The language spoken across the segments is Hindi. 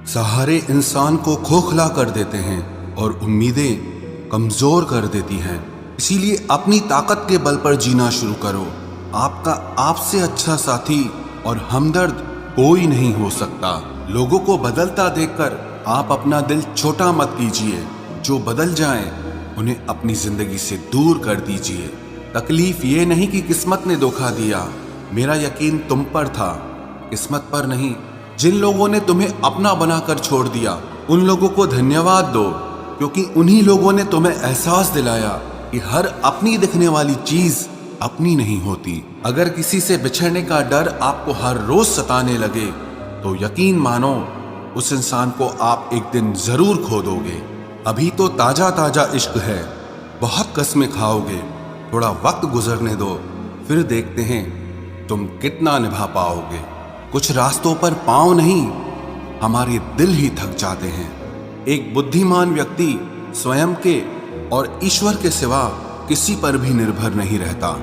सहारे इंसान को खोखला कर देते हैं और उम्मीदें कमजोर कर देती हैं। इसीलिए अपनी ताकत के बल पर जीना शुरू करो। आपका आपसे अच्छा साथी और हमदर्द कोई नहीं हो सकता। लोगों को बदलता देखकर आप अपना दिल छोटा मत कीजिए। जो बदल जाएं, उन्हें अपनी जिंदगी से दूर कर दीजिए। तकलीफ ये नहीं कि किस्मत ने धोखा दिया, मेरा यकीन तुम पर था, किस्मत पर नहीं। जिन लोगों ने तुम्हें अपना बनाकर छोड़ दिया, उन लोगों को धन्यवाद दो, क्योंकि उन्हीं लोगों ने तुम्हें एहसास दिलाया कि हर अपनी दिखने वाली चीज अपनी नहीं होती। अगर किसी से बिछड़ने का डर आपको हर रोज सताने लगे, तो यकीन मानो उस इंसान को आप एक दिन जरूर खो दोगे। अभी तो ताजा ताजा इश्क है, बहुत कस्में खाओगे। थोड़ा वक्त गुजरने दो, फिर देखते हैं तुम कितना निभा पाओगे। कुछ रास्तों पर पांव नहीं, हमारे दिल ही थक जाते हैं। एक बुद्धिमान व्यक्ति स्वयं के और ईश्वर के सिवा किसी पर भी निर्भर नहीं रहता।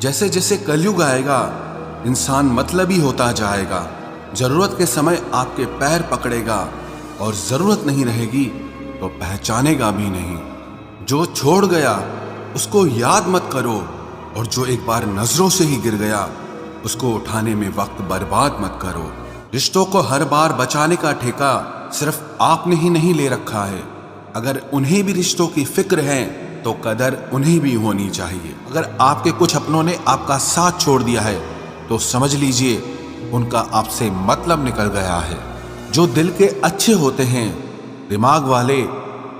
जैसे जैसे कलयुग आएगा, इंसान मतलबी होता जाएगा। जरूरत के समय आपके पैर पकड़ेगा और जरूरत नहीं रहेगी तो पहचानेगा भी नहीं। जो छोड़ गया उसको याद मत करो, और जो एक बार नजरों से ही गिर गया उसको उठाने में वक्त बर्बाद मत करो। रिश्तों को हर बार बचाने का ठेका सिर्फ आपने ही नहीं ले रखा है। अगर उन्हें भी रिश्तों की फिक्र है तो कदर उन्हें भी होनी चाहिए। अगर आपके कुछ अपनों ने आपका साथ छोड़ दिया है तो समझ लीजिए उनका आपसे मतलब निकल गया है। जो दिल के अच्छे होते हैं, दिमाग वाले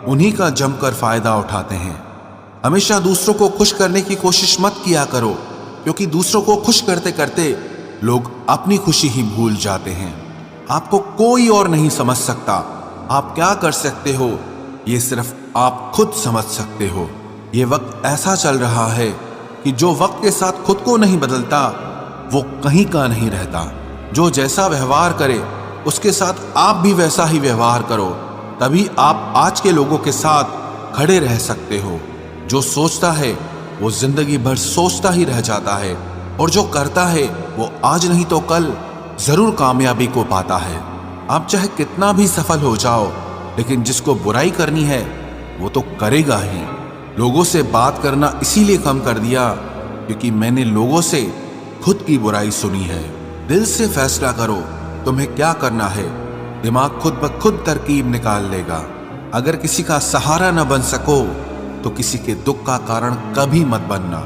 उन्हीं का जमकर फायदा उठाते हैं। हमेशा दूसरों को खुश करने की कोशिश मत किया करो, क्योंकि दूसरों को खुश करते करते लोग अपनी खुशी ही भूल जाते हैं। आपको कोई और नहीं समझ सकता। आप क्या कर सकते हो ये सिर्फ आप खुद समझ सकते हो। ये वक्त ऐसा चल रहा है कि जो वक्त के साथ खुद को नहीं बदलता वो कहीं का नहीं रहता। जो जैसा व्यवहार करे उसके साथ आप भी वैसा ही व्यवहार करो, तभी आप आज के लोगों के साथ खड़े रह सकते हो। जो सोचता है वो जिंदगी भर सोचता ही रह जाता है, और जो करता है वो आज नहीं तो कल जरूर कामयाबी को पाता है। आप चाहे कितना भी सफल हो जाओ, लेकिन जिसको बुराई करनी है वो तो करेगा ही। लोगों से बात करना इसीलिए कम कर दिया क्योंकि मैंने लोगों से खुद की बुराई सुनी है। दिल से फैसला करो तुम्हें क्या करना है, दिमाग खुद ब खुद तरकीब निकाल लेगा। अगर किसी का सहारा न बन सको तो किसी के दुख का कारण कभी मत बनना।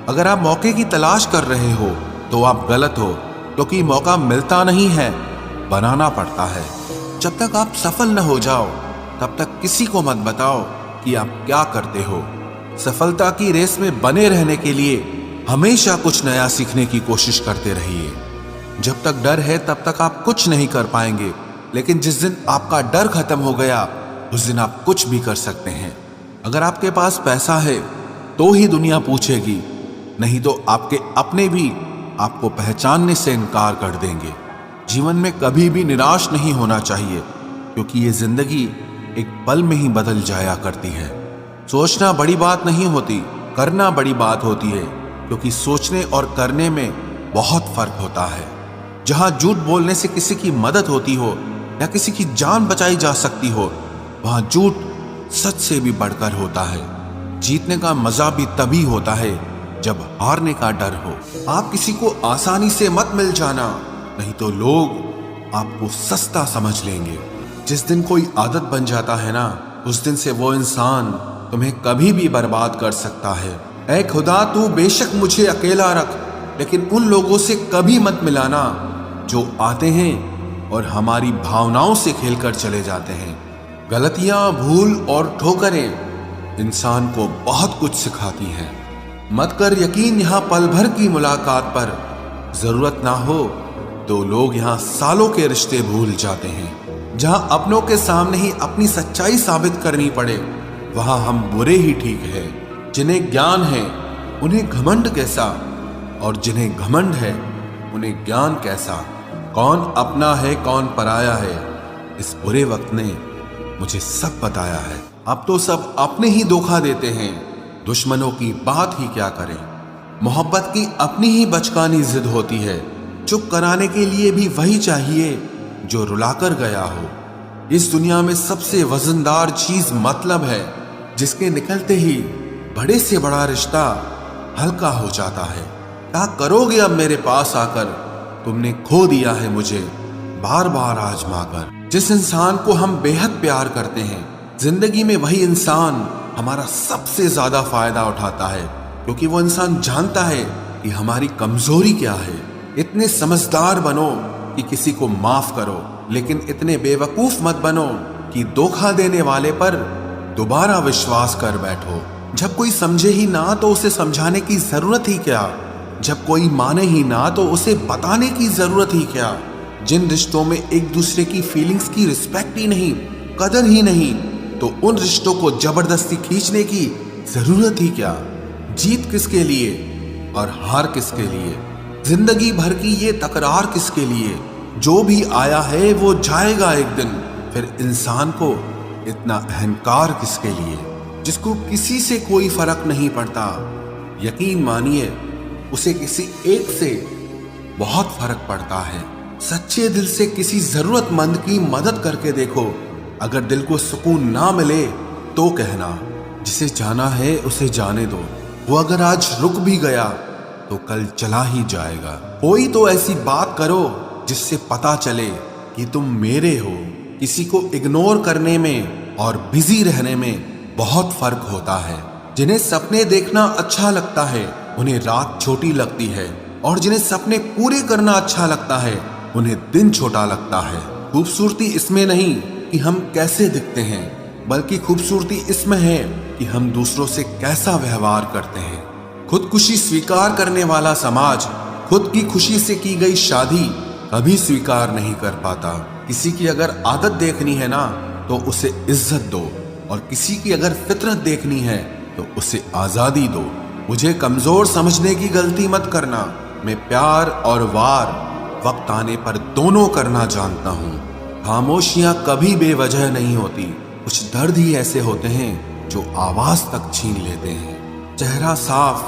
अगर आप मौके की तलाश कर रहे हो तो आप गलत हो, क्योंकि मौका मिलता नहीं है, बनाना पड़ता है। जब तक आप सफल न हो जाओ तब तक किसी को मत बताओ कि आप क्या करते हो। सफलता की रेस में बने रहने के लिए हमेशा कुछ नया सीखने की कोशिश करते रहिए। जब तक डर है तब तक आप कुछ नहीं कर पाएंगे, लेकिन जिस दिन आपका डर खत्म हो गया उस दिन आप कुछ भी कर सकते हैं। अगर आपके पास पैसा है तो ही दुनिया पूछेगी, नहीं तो आपके अपने भी आपको पहचानने से इनकार कर देंगे। जीवन में कभी भी निराश नहीं होना चाहिए, क्योंकि ये जिंदगी एक पल में ही बदल जाया करती है। सोचना बड़ी बात नहीं होती, करना बड़ी बात होती है, क्योंकि सोचने और करने में बहुत फर्क होता है। जहां झूठ बोलने से किसी की मदद होती हो या किसी की जान बचाई जा सकती हो, वहां झूठ सच से भी बढ़कर होता है। जीतने का मजा भी तभी होता है जब हारने का डर हो। आप किसी को आसानी से मत मिल जाना, नहीं तो लोग आपको सस्ता समझ लेंगे। जिस दिन कोई आदत बन जाता है ना, उस दिन से वो इंसान तुम्हें कभी भी बर्बाद कर सकता है। ऐ खुदा तू बेशक मुझे अकेला रख, लेकिन उन लोगों से कभी मत मिलाना जो आते हैं और हमारी भावनाओं से खेलकर चले जाते हैं। गलतियां, भूल और ठोकरें इंसान को बहुत कुछ सिखाती हैं। मत कर यकीन यहाँ पल भर की मुलाकात पर, जरूरत ना हो तो लोग यहाँ सालों के रिश्ते भूल जाते हैं। जहाँ अपनों के सामने ही अपनी सच्चाई साबित करनी पड़े, वहाँ हम बुरे ही ठीक है। जिन्हें ज्ञान है उन्हें घमंड कैसा, और जिन्हें घमंड है उन्हें ज्ञान कैसा। कौन अपना है कौन पराया है, इस बुरे वक्त ने मुझे सब बताया है। अब तो सब अपने ही धोखा देते हैं, दुश्मनों की बात ही क्या करें। मोहब्बत की अपनी ही बचकानी जिद होती है, चुप कराने के लिए भी वही चाहिए जो रुलाकर गया हो। इस दुनिया में सबसे वजनदार चीज मतलब है, जिसके निकलते ही बड़े से बड़ा रिश्ता हल्का हो जाता है। क्या करोगे अब मेरे पास आकर? तुमने खो दिया है मुझे बार बार आजमा कर। जिस इंसान को हम बेहद प्यार करते हैं, जिंदगी में वही इंसान हमारा सबसे ज्यादा फायदा उठाता है, क्योंकि वो इंसान जानता है कि हमारी कमजोरी क्या है। इतने समझदार बनो कि किसी को माफ करो, लेकिन इतने बेवकूफ मत बनो कि धोखा देने वाले पर दोबारा विश्वास कर बैठो। जब कोई समझे ही ना तो उसे समझाने की जरूरत ही क्या? जब कोई माने ही ना तो उसे बताने की जरूरत ही क्या? जिन रिश्तों में एक दूसरे की फीलिंग्स की रिस्पेक्ट ही नहीं, कदर ही नहीं, तो उन रिश्तों को जबरदस्ती खींचने की जरूरत ही क्या? जीत किसके लिए और हार किसके लिए? जिंदगी भर की ये तकरार किसके लिए? जो भी आया है वो जाएगा एक दिन। फिर इंसान को इतना अहंकार किसके लिए, जिसको किसी से कोई फर्क नहीं पड़ता? यकीन मानिए, उसे किसी एक से बहुत फर्क पड़ता है। सच्चे दिल से किसी जरूरतमंद की मदद करके देखो। अगर दिल को सुकून ना मिले तो कहना, जिसे जाना है उसे जाने दो। वो अगर आज रुक भी गया तो कल चला ही जाएगा। कोई तो ऐसी बात करो जिससे पता चले कि तुम मेरे हो। किसी को इग्नोर करने में और बिजी रहने में बहुत फर्क होता है। जिन्हें सपने देखना अच्छा लगता है उन्हें रात छोटी लगती है, और जिन्हें सपने पूरे करना अच्छा लगता है उन्हें दिन छोटा लगता है। खूबसूरती इसमें नहीं कि हम कैसे दिखते हैं, बल्कि खूबसूरती इसमें है कि हम दूसरों से कैसा व्यवहार करते हैं। खुदकुशी स्वीकार करने वाला समाज खुद की खुशी से की गई शादी कभी स्वीकार नहीं कर पाता। किसी की अगर आदत देखनी है ना तो उसे इज्जत दो, और किसी की अगर फितरत देखनी है तो उसे आजादी दो। मुझे कमजोर समझने की गलती मत करना। मैं प्यार और वार वक्त आने पर दोनों करना जानता हूँ। खामोशियां कभी बेवजह नहीं होती। कुछ दर्द ही ऐसे होते हैं जो आवाज तक छीन लेते हैं। चेहरा साफ,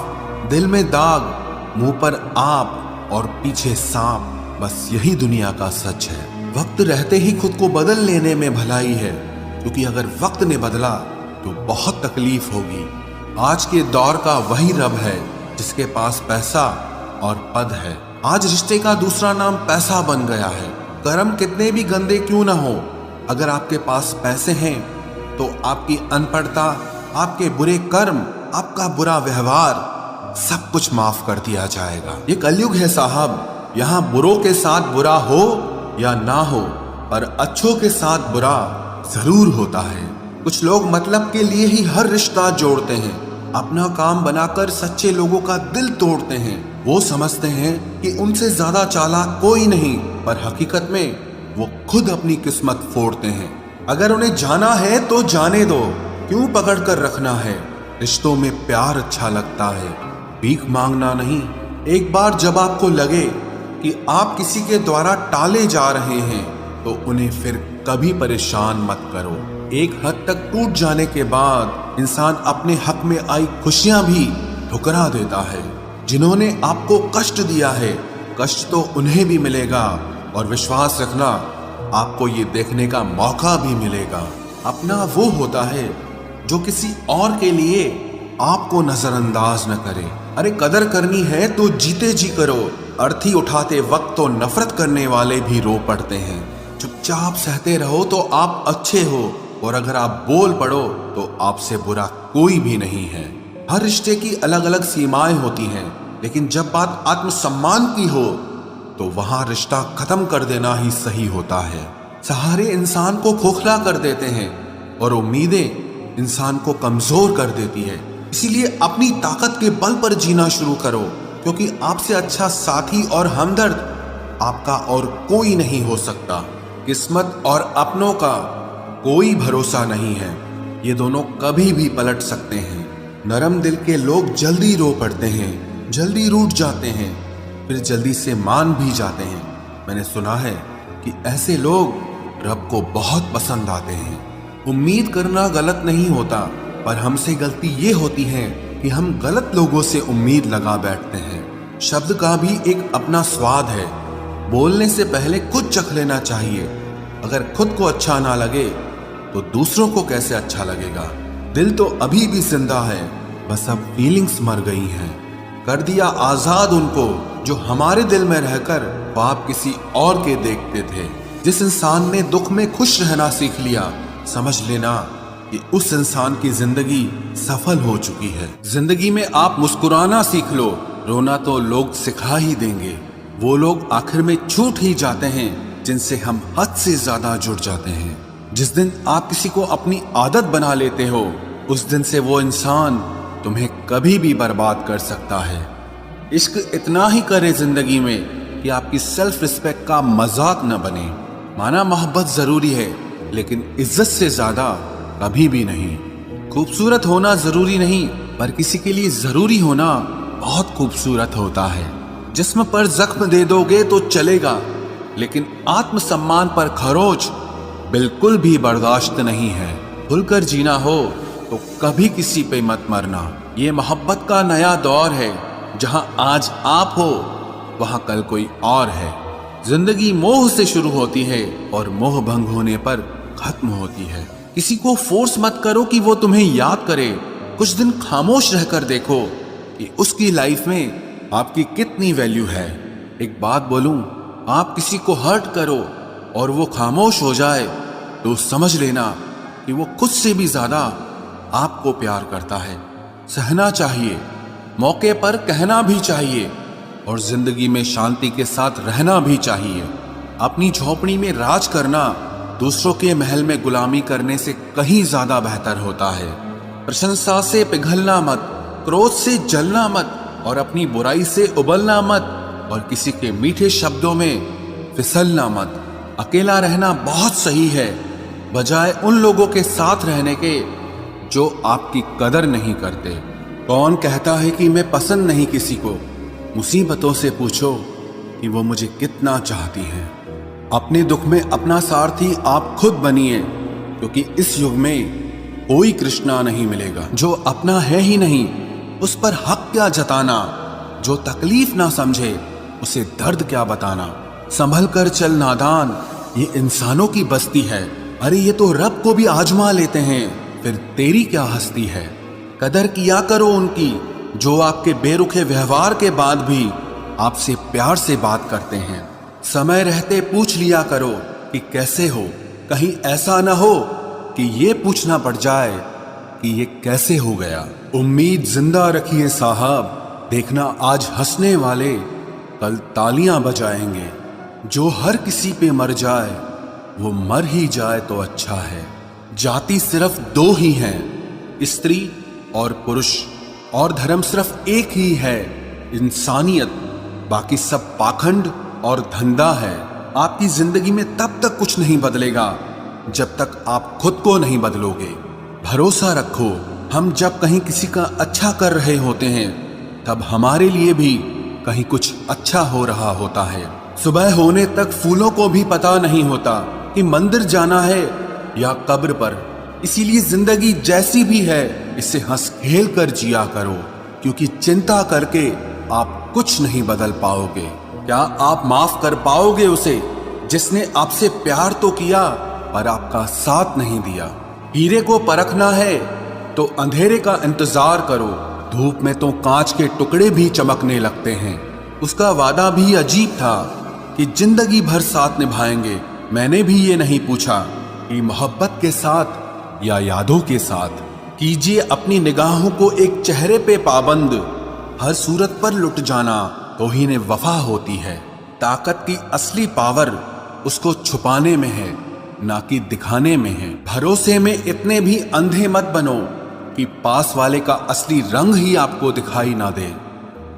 दिल में दाग, मुंह पर आप और पीछे सांप, बस यही दुनिया का सच है। वक्त रहते ही खुद को बदल लेने में भलाई है, क्योंकि अगर वक्त ने बदला तो बहुत तकलीफ होगी। आज के दौर का वही रब है जिसके पास पैसा और पद है। आज रिश्ते का दूसरा नाम पैसा बन गया है। कर्म कितने भी गंदे क्यों ना हो, अगर आपके पास पैसे हैं तो आपकी अनपढ़ता, आपके बुरे कर्म, आपका बुरा व्यवहार सब कुछ माफ कर दिया जाएगा। ये कलयुग है साहब, यहाँ बुरों के साथ बुरा हो या ना हो, पर अच्छों के साथ बुरा जरूर होता है। कुछ लोग मतलब के लिए ही हर रिश्ता जोड़ते हैं, अपना काम बनाकर सच्चे लोगों का दिल तोड़ते हैं। वो समझते हैं कि उनसे ज्यादा चालाक कोई नहीं, पर हकीकत में वो खुद अपनी किस्मत फोड़ते हैं। अगर उन्हें जाना है तो जाने दो, क्यों पकड़ कर रखना है? रिश्तों में प्यार अच्छा लगता है, भीख मांगना नहीं। एक बार जब आपको लगे कि आप किसी के द्वारा टाले जा रहे हैं तो उन्हें फिर कभी परेशान मत करो। एक हद तक टूट जाने के बाद इंसान अपने हक में आई खुशियां भी ठुकरा देता है। जिन्होंने आपको कष्ट दिया है, कष्ट तो उन्हें भी मिलेगा, और विश्वास रखना आपको ये देखने का मौका भी मिलेगा। अपना वो होता है जो किसी और के लिए आपको नजरअंदाज न करे। अरे कदर करनी है तो जीते जी करो। अर्थी उठाते वक्त तो नफरत करने वाले भी रो पड़ते हैं। चुपचाप सहते रहो तो आप अच्छे हो, और अगर आप बोल पड़ो तो आपसे बुरा कोई भी नहीं है। हर रिश्ते की अलग अलग सीमाएं होती हैं, लेकिन जब बात आत्मसम्मान की हो तो वहां रिश्ता खत्म कर देना ही सही होता है। सहारे इंसान को खोखला कर देते हैं और उम्मीदें इंसान को कमजोर कर देती है। इसीलिए अपनी ताकत के बल पर जीना शुरू करो, क्योंकि आपसे अच्छा साथी और हमदर्द आपका और कोई नहीं हो सकता। किस्मत और अपनों का कोई भरोसा नहीं है, ये दोनों कभी भी पलट सकते हैं। नरम दिल के लोग जल्दी रो पड़ते हैं, जल्दी रूठ जाते हैं, फिर जल्दी से मान भी जाते हैं। मैंने सुना है कि ऐसे लोग रब को बहुत पसंद आते हैं। उम्मीद करना गलत नहीं होता, पर हमसे गलती ये होती है कि हम गलत लोगों से उम्मीद लगा बैठते हैं। शब्द का भी एक अपना स्वाद है, बोलने से पहले खुद चख लेना चाहिए, अगर खुद को अच्छा ना लगे तो दूसरों को कैसे अच्छा लगेगा। दिल तो अभी भी जिंदा है, बस अब फीलिंग्स मर गई हैं। कर दिया आजाद उनको जो हमारे दिल में रहकर ख्वाब किसी और के देखते थे। जिस इंसान ने दुख में खुश रहना सीख लिया, समझ लेना कि उस इंसान की जिंदगी सफल हो चुकी है। जिंदगी में आप मुस्कुराना सीख लो, रोना तो लोग सिखा ही देंगे। वो लोग आखिर में छूट ही जाते हैं जिनसे हम हद से ज्यादा जुड़ जाते हैं। जिस दिन आप किसी को अपनी आदत बना लेते हो, उस दिन से वो इंसान तुम्हें कभी भी बर्बाद कर सकता है। इश्क इतना ही करे जिंदगी में कि आपकी सेल्फ रिस्पेक्ट का मजाक न बने। माना मोहब्बत जरूरी है, लेकिन इज्जत से ज्यादा कभी भी नहीं। खूबसूरत होना जरूरी नहीं, पर किसी के लिए जरूरी होना बहुत खूबसूरत होता है। जिस्म पर जख्म दे दोगे तो चलेगा, लेकिन आत्मसम्मान पर खरोच बिल्कुल भी बर्दाश्त नहीं है। खुलकर जीना हो तो कभी किसी पे मत मरना। ये मोहब्बत का नया दौर है, जहां आज आप हो वहां कल कोई और है। जिंदगी मोह से शुरू होती है और मोह भंग होने पर खत्म होती है। किसी को फोर्स मत करो कि वो तुम्हें याद करे। कुछ दिन खामोश रहकर देखो कि उसकी लाइफ में आपकी कितनी वैल्यू है। एक बात बोलूं, आप किसी को हर्ट करो और वो खामोश हो जाए तो समझ लेना कि वो खुद से भी ज्यादा आपको प्यार करता है। सहना चाहिए, मौके पर कहना भी चाहिए, और जिंदगी में शांति के साथ रहना भी चाहिए। अपनी झोपड़ी में राज करना दूसरों के महल में गुलामी करने से कहीं ज्यादा बेहतर होता है। प्रशंसा से पिघलना मत, क्रोध से जलना मत, और अपनी बुराई से उबलना मत, और किसी के मीठे शब्दों में फिसलना मत। अकेला रहना बहुत सही है, बजाय उन लोगों के साथ रहने के जो आपकी कदर नहीं करते। कौन कहता है कि मैं पसंद नहीं किसी को? मुसीबतों से पूछो कि वो मुझे कितना चाहती हैं। अपने दुख में अपना सारथी आप खुद बनिए, क्योंकि इस युग में कोई कृष्णा नहीं मिलेगा। जो अपना है ही नहीं, उस पर हक क्या जताना? जो तकलीफ ना समझे, उसे दर्द क्या बताना? संभल कर चल नादान, ये इंसानों की बस्ती है। अरे ये तो रब को भी आजमा लेते हैं, फिर तेरी क्या हस्ती है? कदर किया करो उनकी जो आपके बेरुखे व्यवहार के बाद भी आपसे प्यार से बात करते हैं। समय रहते पूछ लिया करो कि कैसे हो, कहीं ऐसा ना हो कि ये पूछना पड़ जाए कि ये कैसे हो गया। उम्मीद जिंदा रखिए साहब, देखना आज हंसने वाले कल तालियां बजाएंगे। जो हर किसी पे मर जाए वो मर ही जाए तो अच्छा है। जाति सिर्फ दो ही हैं, स्त्री और पुरुष, और धर्म सिर्फ एक ही है, इंसानियत। बाकी सब पाखंड और धंधा है। आपकी जिंदगी में तब तक कुछ नहीं बदलेगा जब तक आप खुद को नहीं बदलोगे। भरोसा रखो, हम जब कहीं किसी का अच्छा कर रहे होते हैं तब हमारे लिए भी कहीं कुछ अच्छा हो रहा होता है। सुबह होने तक फूलों को भी पता नहीं होता कि मंदिर जाना है या कब्र पर। इसीलिए जिंदगी जैसी भी है इसे हंस खेल कर जिया करो, क्योंकि चिंता करके आप कुछ नहीं बदल पाओगे। क्या आप माफ कर पाओगे उसे जिसने आपसे प्यार तो किया पर आपका साथ नहीं दिया? हीरे को परखना है तो अंधेरे का इंतजार करो, धूप में तो कांच के टुकड़े भी चमकने लगते हैं। उसका वादा भी अजीब था कि जिंदगी भर साथ निभाएंगे। मैंने भी ये नहीं पूछा कि मोहब्बत के साथ या यादों के साथ। कीजिए अपनी निगाहों को एक चेहरे पे पाबंद, हर सूरत पर लुट जाना तौहीन वफा होती है। ताकत की असली पावर उसको छुपाने में है, ना कि दिखाने में है। भरोसे में इतने भी अंधे मत बनो कि पास वाले का असली रंग ही आपको दिखाई ना दे।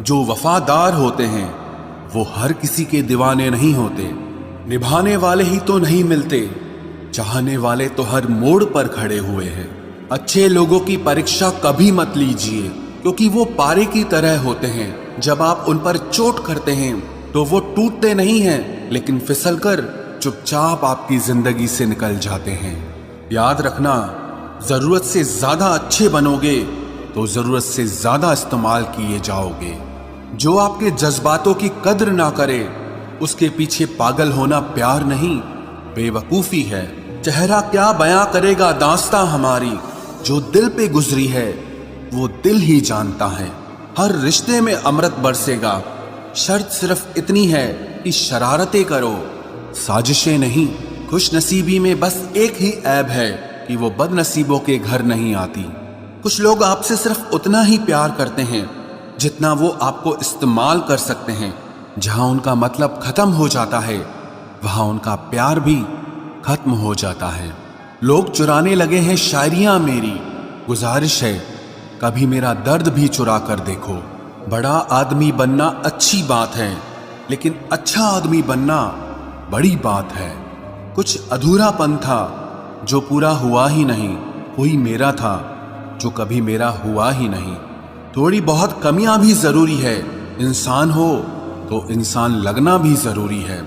जो वफादार होते हैं वो हर किसी के दीवाने नहीं होते। निभाने वाले ही तो नहीं मिलते, चाहने वाले तो हर मोड़ पर खड़े हुए हैं। अच्छे लोगों की परीक्षा कभी मत लीजिए, क्योंकि वो पारे की तरह होते हैं। जब आप उन पर चोट करते हैं तो वो टूटते नहीं हैं, लेकिन फिसलकर चुपचाप आपकी जिंदगी से निकल जाते हैं। याद रखना, जरूरत से ज्यादा अच्छे बनोगे तो जरूरत से ज्यादा इस्तेमाल किए जाओगे। जो आपके जज्बातों की कद्र ना करे उसके पीछे पागल होना प्यार नहीं, बेवकूफ़ी है। चेहरा क्या बयां करेगा दास्तां हमारी, जो दिल पे गुजरी है वो दिल ही जानता है। हर रिश्ते में अमृत बरसेगा, शर्त सिर्फ इतनी है कि शरारतें करो, साजिशें नहीं। खुश नसीबी में बस एक ही ऐब है कि वो बदनसीबों के घर नहीं आती। कुछ लोग आपसे सिर्फ उतना ही प्यार करते हैं जितना वो आपको इस्तेमाल कर सकते हैं। जहां उनका मतलब खत्म हो जाता है वहां उनका प्यार भी खत्म हो जाता है। लोग चुराने लगे हैं शायरियां मेरी, गुजारिश है कभी मेरा दर्द भी चुरा कर देखो। बड़ा आदमी बनना अच्छी बात है, लेकिन अच्छा आदमी बनना बड़ी बात है। कुछ अधूरापन था जो पूरा हुआ ही नहीं, कोई मेरा था जो कभी मेरा हुआ ही नहीं। थोड़ी बहुत कमियां भी जरूरी है, इंसान हो तो इंसान लगना भी जरूरी है।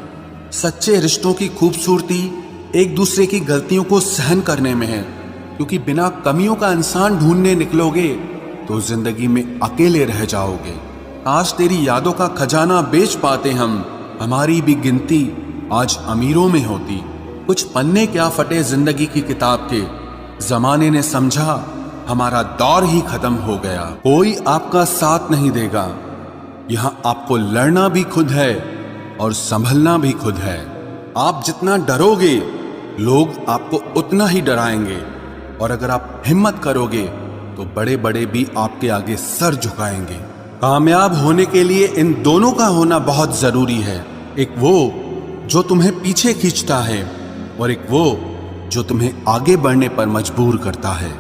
सच्चे रिश्तों की खूबसूरती एक दूसरे की गलतियों को सहन करने में है, क्योंकि बिना कमियों का इंसान ढूंढने निकलोगे तो जिंदगी में अकेले रह जाओगे। आज तेरी यादों का खजाना बेच पाते हम, हमारी भी गिनती आज अमीरों में होती। कुछ पन्ने क्या फटे जिंदगी की किताब के, जमाने ने समझा हमारा दौर ही खत्म हो गया। कोई आपका साथ नहीं देगा, यहां आपको लड़ना भी खुद है और संभलना भी खुद है। आप जितना डरोगे लोग आपको उतना ही डराएंगे, और अगर आप हिम्मत करोगे तो बड़े बड़े भी आपके आगे सर झुकाएंगे। कामयाब होने के लिए इन दोनों का होना बहुत जरूरी है, एक वो जो तुम्हें पीछे खींचता है और एक वो जो तुम्हें आगे बढ़ने पर मजबूर करता है।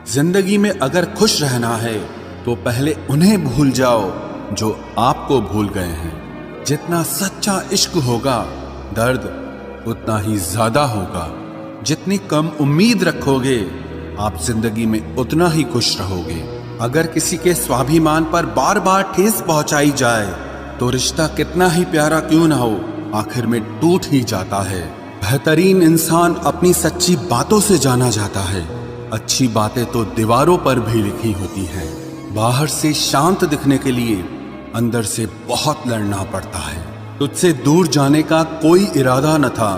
जिंदगी में अगर खुश रहना है तो पहले उन्हें भूल जाओ जो आपको भूल गए हैं। जितना सच्चा इश्क होगा दर्द उतना ही ज्यादा होगा। जितनी कम उम्मीद रखोगे आप जिंदगी में उतना ही खुश रहोगे। अगर किसी के स्वाभिमान पर बार बार ठेस पहुंचाई जाए तो रिश्ता कितना ही प्यारा क्यों ना हो आखिर में टूट ही जाता है। बेहतरीन इंसान अपनी सच्ची बातों से जाना जाता है, अच्छी बातें तो दीवारों पर भी लिखी होती हैं। बाहर से शांत दिखने के लिए अंदर से बहुत लड़ना पड़ता है। तुझसे दूर जाने का कोई इरादा न था,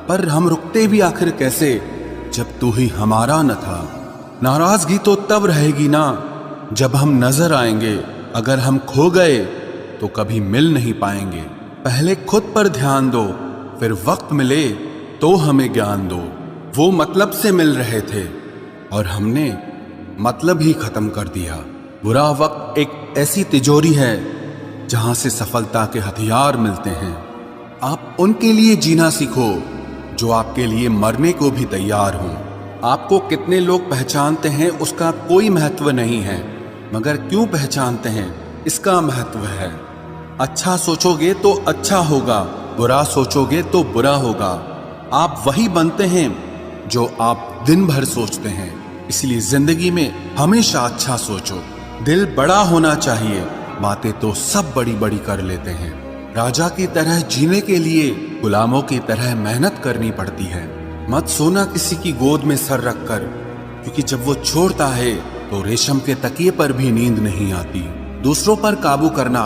पर हम रुकते भी आखिर कैसे जब तू ही हमारा न था। नाराजगी तो तब रहेगी ना जब हम नजर आएंगे, अगर हम खो गए तो कभी मिल नहीं पाएंगे। पहले खुद पर ध्यान दो, फिर वक्त मिले तो हमें ज्ञान दो। वो मतलब से मिल रहे थे और हमने मतलब ही खत्म कर दिया। बुरा वक्त एक ऐसी तिजोरी है जहां से सफलता के हथियार मिलते हैं। आप उनके लिए जीना सीखो जो आपके लिए मरने को भी तैयार हों। आपको कितने लोग पहचानते हैं उसका कोई महत्व नहीं है, मगर क्यों पहचानते हैं इसका महत्व है। अच्छा सोचोगे तो अच्छा होगा, बुरा सोचोगे तो बुरा होगा। आप वही बनते हैं जो आप दिन भर सोचते हैं, इसलिए जिंदगी में हमेशा अच्छा सोचो। दिल बड़ा होना चाहिए, बातें तो सब बड़ी बड़ी कर लेते हैं। राजा की तरह जीने के लिए गुलामों की तरह मेहनत करनी पड़ती है। मत सोना किसी की गोद में सर रखकर, क्योंकि जब वो छोड़ता है तो रेशम के तकिए पर भी नींद नहीं आती। दूसरों पर काबू करना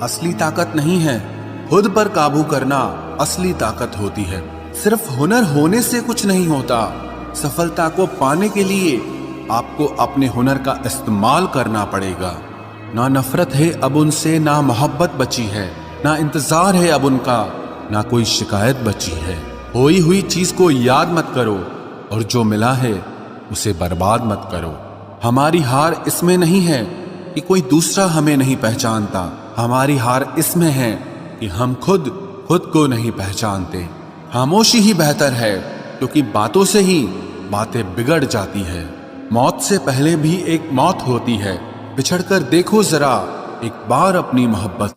असली ताकत नहीं है, खुद पर काबू करना असली ताकत होती है। सिर्फ हुनर होने से कुछ नहीं होता, सफलता को पाने के लिए आपको अपने हुनर का इस्तेमाल करना पड़ेगा। ना नफरत है अब उनसे, ना मोहब्बत बची है, ना इंतजार है अब उनका, ना कोई शिकायत बची है। खोई हुई चीज को याद मत करो और जो मिला है उसे बर्बाद मत करो। हमारी हार इसमें नहीं है कि कोई दूसरा हमें नहीं पहचानता, हमारी हार इसमें है कि हम खुद को नहीं पहचानते। खामोशी ही बेहतर है, क्योंकि बातों से ही बातें बिगड़ जाती है। मौत से पहले भी एक मौत होती है, बिछड़कर देखो जरा एक बार अपनी मोहब्बत।